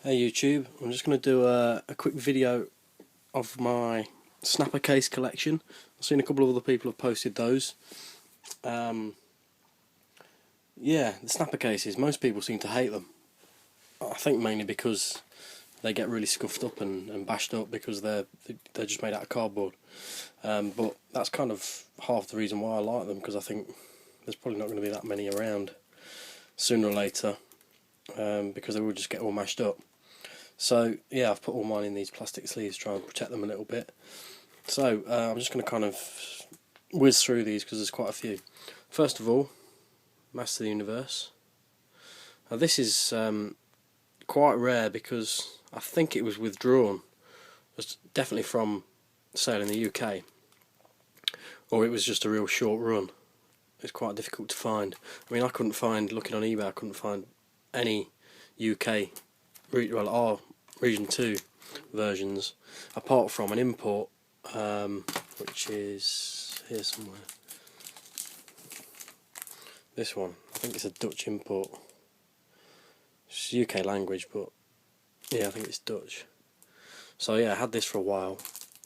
Hey YouTube, I'm just going to do a quick video of my snapper case collection. I've seen a couple of other people have posted those. Yeah, the snapper cases, most people seem to hate them. I think mainly because they get really scuffed up and bashed up because they're just made out of cardboard. But that's kind of half the reason why I like them, because I think there's probably not going to be that many around sooner or later, because they will just get all mashed up. So yeah, I've put all mine in these plastic sleeves to try and protect them a little bit. So I'm just going to kind of whiz through these because there's quite a few. First of all, Master of the Universe. Now this is quite rare because I think it was withdrawn. It's definitely from sale in the UK, or it was just a real short run. It's quite difficult to find. I mean, I couldn't find, looking on eBay, I couldn't find any UK, well, our Region 2 versions, apart from an import, which is here somewhere. This one, I think it's a Dutch import. It's UK language, but yeah, I think it's Dutch. So yeah, I had this for a while,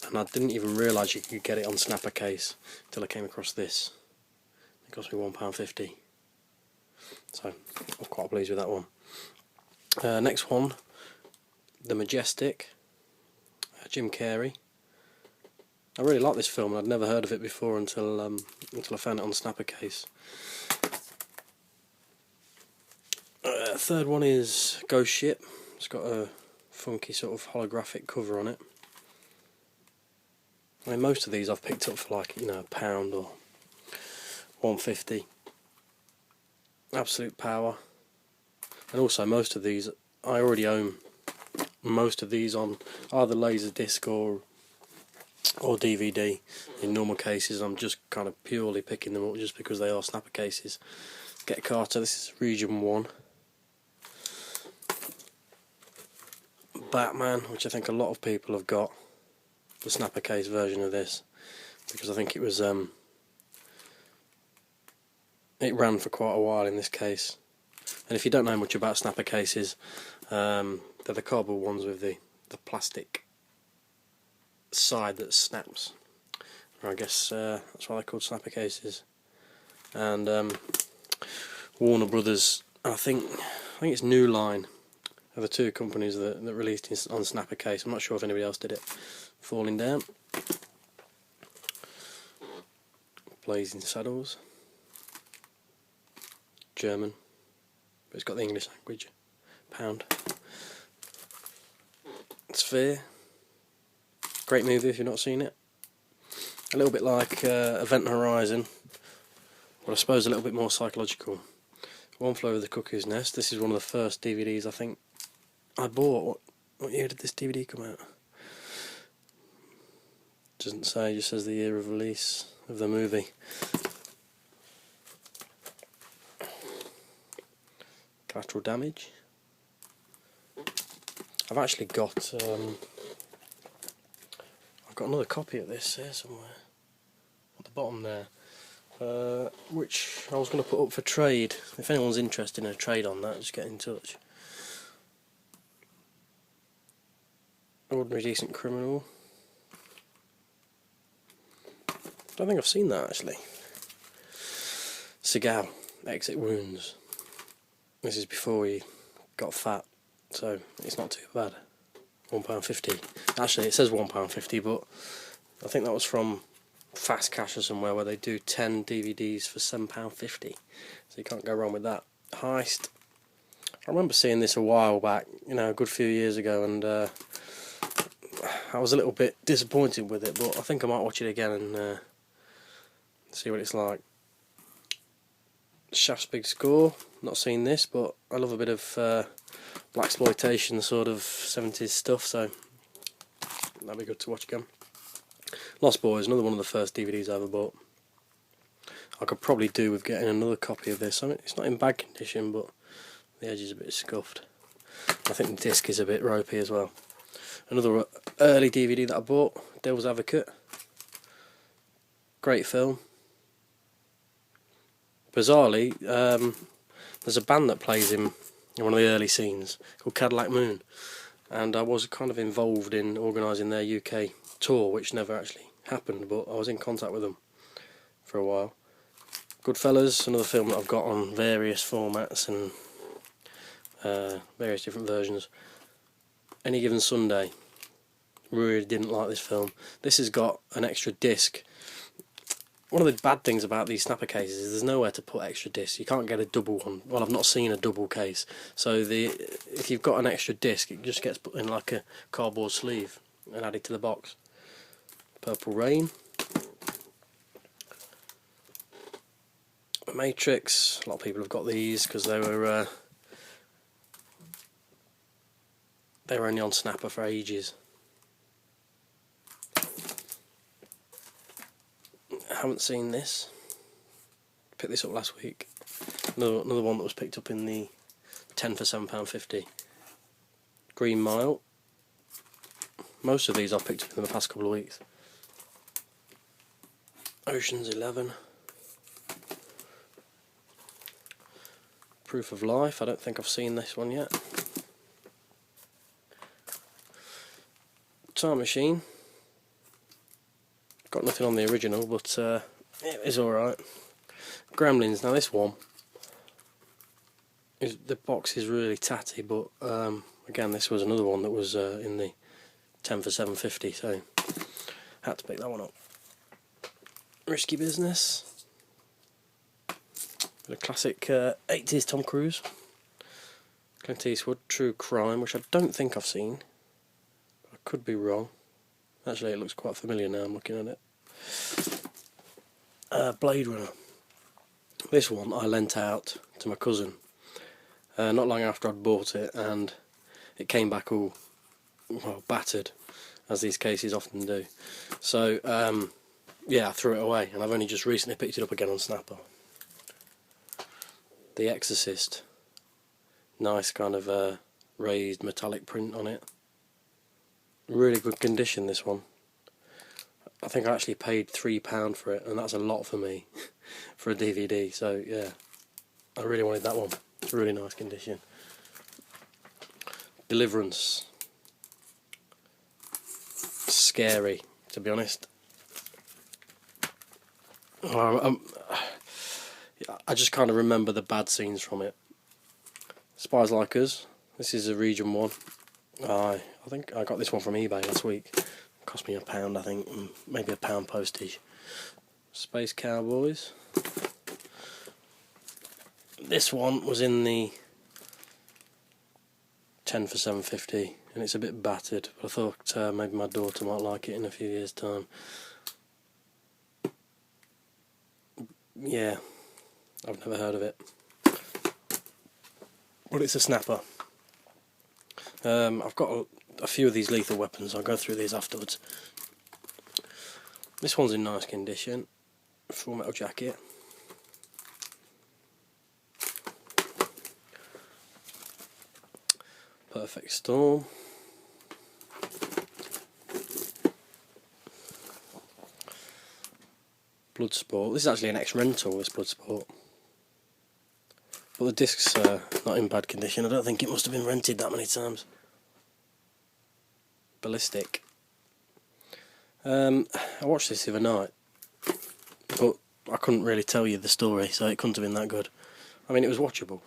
and I didn't even realise you could get it on snapper case until I came across this. It cost me £1.50, so I'm quite pleased with that one. Next one, the Majestic, Jim Carrey. I really like this film, and I'd never heard of it before until I found it on the snapper case. Third one is Ghost Ship. It's got a funky sort of holographic cover on it. I mean, most of these I've picked up for like, £1 or £1.50. Absolute power. And also most of these, I already own most of these on either Laserdisc or DVD in normal cases. I'm just kind of purely picking them up just because they are snapper cases. Get Carter, this is Region 1. Batman, which I think a lot of people have got, the snapper case version of this, because I think it was it ran for quite a while in this case. And if you don't know much about snapper cases, they're the cardboard ones with the plastic side that snaps. Or I guess that's why they're called snapper cases. And Warner Brothers, I think it's New Line, are the two companies that released it on snapper case. I'm not sure if anybody else did it. Falling Down, Blazing Sadles, German, but it's got the English language. Pound. Sphere, great movie if you've not seen it. A little bit like Event Horizon, but I suppose a little bit more psychological. One Flew Over the Cuckoo's Nest. This is one of the first DVDs I think I bought. What year did this DVD come out? Doesn't say, it just says the year of release of the movie. Collateral Damage. I've actually got I've got another copy of this here somewhere at the bottom there, which I was going to put up for trade. If anyone's interested in a trade on that, just get in touch. Ordinary Decent Criminal. I don't think I've seen that actually. Seagal, Exit Wounds. This is before he got fat, so it's not too bad. £1.50. Actually, it says £1.50, but I think that was from Fast Cash or somewhere where they do 10 DVDs for £7.50. So you can't go wrong with that. Heist. I remember seeing this a while back, a good few years ago, and I was a little bit disappointed with it, but I think I might watch it again and see what it's like. Shaft's Big Score, not seen this, but I love a bit of blaxploitation sort of 70s stuff, so that'd be good to watch again. Lost Boys, another one of the first DVDs I ever bought. I could probably do with getting another copy of this. I mean, it's not in bad condition, but the edge is a bit scuffed. I think the disc is a bit ropey as well. Another early DVD that I bought, Devil's Advocate. Great film. Bizarrely, there's a band that plays him in one of the early scenes, called Cadillac Moon, and I was kind of involved in organising their UK tour, which never actually happened, but I was in contact with them for a while. Goodfellas, another film that I've got on various formats and various different versions. Any Given Sunday, really didn't like this film. This has got an extra disc. One of the bad things about these snapper cases is there's nowhere to put extra discs. You can't get a double one. Well, I've not seen a double case. So if you've got an extra disc, it just gets put in like a cardboard sleeve and added to the box. Purple Rain. Matrix. A lot of people have got these because they were only on snapper for ages. I haven't seen this. Picked this up last week. Another one that was picked up in the 10 for £7.50. Green Mile. Most of these I've picked up in the past couple of weeks. Ocean's 11. Proof of Life. I don't think I've seen this one yet. Time Machine. Got nothing on the original, but it is alright. Gremlins. Now this one, the box is really tatty, but again, this was another one that was in the 10 for £7.50, so had to pick that one up. Risky Business. The classic 80s Tom Cruise. Clint Eastwood. True Crime, which I don't think I've seen. I could be wrong. Actually, it looks quite familiar now I'm looking at it. Blade Runner. This one I lent out to my cousin not long after I'd bought it, and it came back all battered, as these cases often do. So yeah, I threw it away, and I've only just recently picked it up again on Snapper. The Exorcist. Nice kind of raised metallic print on it. Really good condition, this one. I think I actually paid £3 for it, and that's a lot for me for a DVD, so yeah, I really wanted that one. It's really nice condition. Deliverance. Scary, to be honest. I just kind of remember the bad scenes from it. Spies Like Us. This is a region 1. I think I got this one from eBay last week. It cost me £1, I think, and maybe £1 postage. Space Cowboys. This one was in the 10 for £7.50, and it's a bit battered, but I thought maybe my daughter might like it in a few years' time. Yeah, I've never heard of it, but it's a snapper. I've got a few of these Lethal Weapons. I'll go through these afterwards. This one's in nice condition. Full Metal Jacket. Perfect Storm. Bloodsport. This is actually an ex-rental, this Bloodsport. But the disc's not in bad condition. I don't think it must have been rented that many times. Ballistic. I watched this the other night, but I couldn't really tell you the story, so it couldn't have been that good. I mean, it was watchable.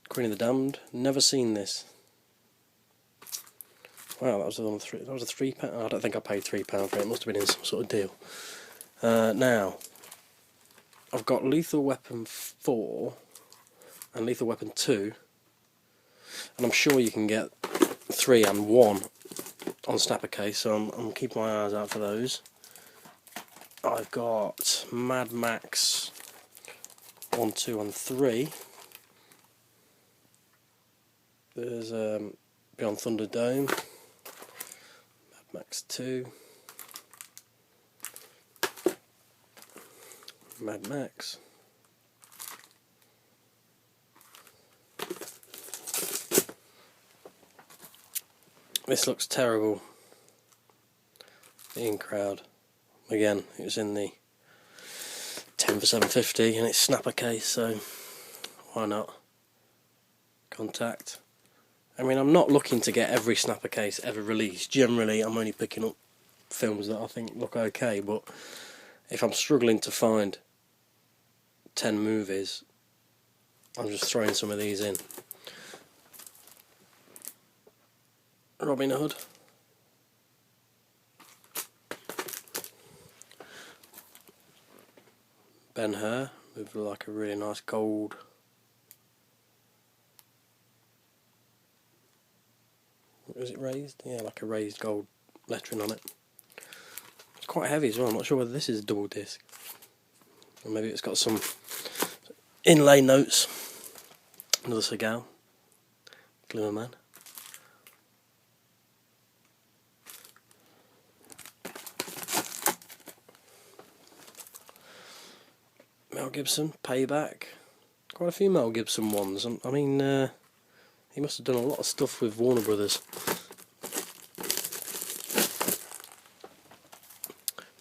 Queen of the Damned. Never seen this. Wow, that was on that was a £3. I don't think I paid £3 for it. It must have been in some sort of deal. Now, I've got Lethal Weapon 4 and Lethal Weapon 2, and I'm sure you can get 3 and 1 on Snapper case, so I'm keeping my eyes out for those. I've got Mad Max 1, 2 and 3. There's Beyond Thunderdome, Mad Max 2, Mad Max. This looks terrible. The In Crowd. Again, it was in the 10 for £7.50 and it's Snapper case, so why not? contact. I mean, I'm not looking to get every snapper case ever released. Generally, I'm only picking up films that I think look okay, but if I'm struggling to find 10 movies, I'm just throwing some of these in. Robin Hood. Ben-Hur with like a really nice gold. Was it raised? Yeah, like a raised gold lettering on it. It's quite heavy as well. I'm not sure whether this is a double disc. Or maybe it's got some inlay notes. Another Seagal. Glimmerman. Mel Gibson, Payback. Quite a few Mel Gibson ones. I mean, he must have done a lot of stuff with Warner Brothers.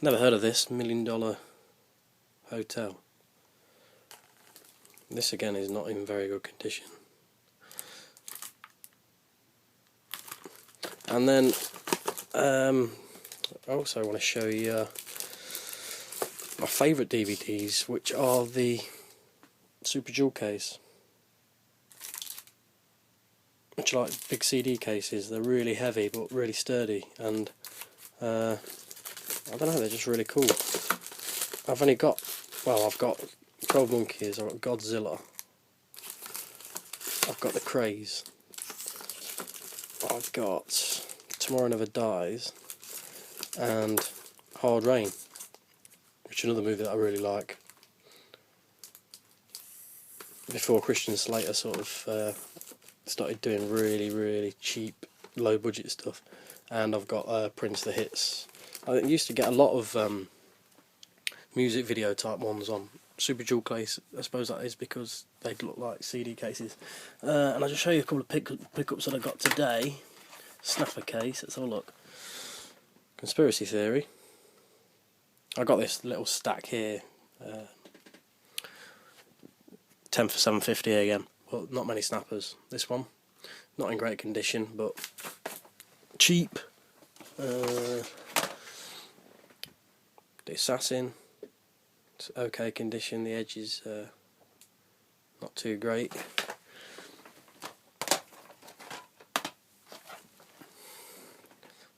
Never heard of this. $1 Million Hotel. This again is not in very good condition. And then I also want to show you my favourite DVDs, which are the Super Jewel case, which are like big CD cases. They're really heavy but really sturdy, and I don't know, they're just really cool. I've only got, well, I've got 12 Monkeys, I've got Godzilla, I've got The Craze, I've got Tomorrow Never Dies, and Hard Rain, which is another movie that I really like. Before Christian Slater sort of started doing really cheap, low budget stuff. And I've got Prince the Hits. I used to get a lot of music video type ones on Super Jewel case. I suppose that is because they look like CD cases. And I'll just show you a couple of pickups that I got today. Snapper case, let's have a look. Conspiracy Theory. I got this little stack here, 10 for $7.50 again, but not many snappers. This one, not in great condition, but cheap. The Assassin, it's okay condition, the edge is not too great.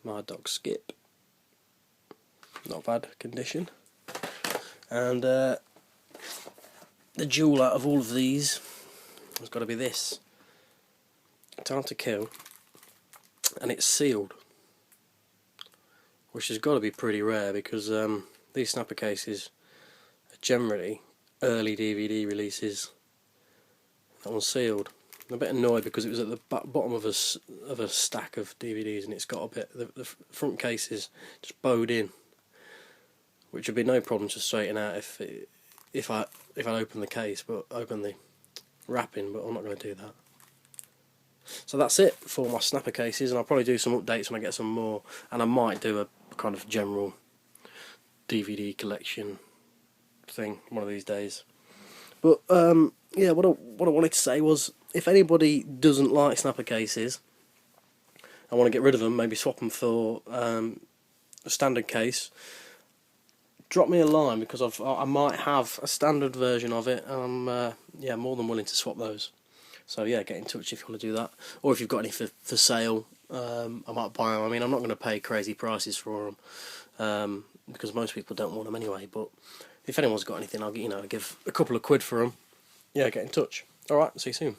My Dog Skip, not bad condition. And the jewel out of all of these has got to be this, Time to Kill, and it's sealed, which has got to be pretty rare because these snapper cases are generally early DVD releases. That one's sealed. I'm a bit annoyed because it was at the bottom of a stack of DVDs, and it's got a bit, the front case is just bowed in, which would be no problem to straighten out if I open the case, but open the wrapping, but I'm not going to do that. So that's it for my snapper cases, and I'll probably do some updates when I get some more, and I might do a kind of general DVD collection thing one of these days. But yeah, what I wanted to say was, if anybody doesn't like snapper cases and want to get rid of them, maybe swap them for a standard case, drop me a line, because I might have a standard version of it, and I'm yeah, more than willing to swap those. So yeah, get in touch if you want to do that, or if you've got any for sale, I might buy them. I mean, I'm not going to pay crazy prices for them because most people don't want them anyway. But if anyone's got anything, I'll give a couple of quid for them. Yeah, get in touch. All right, see you soon.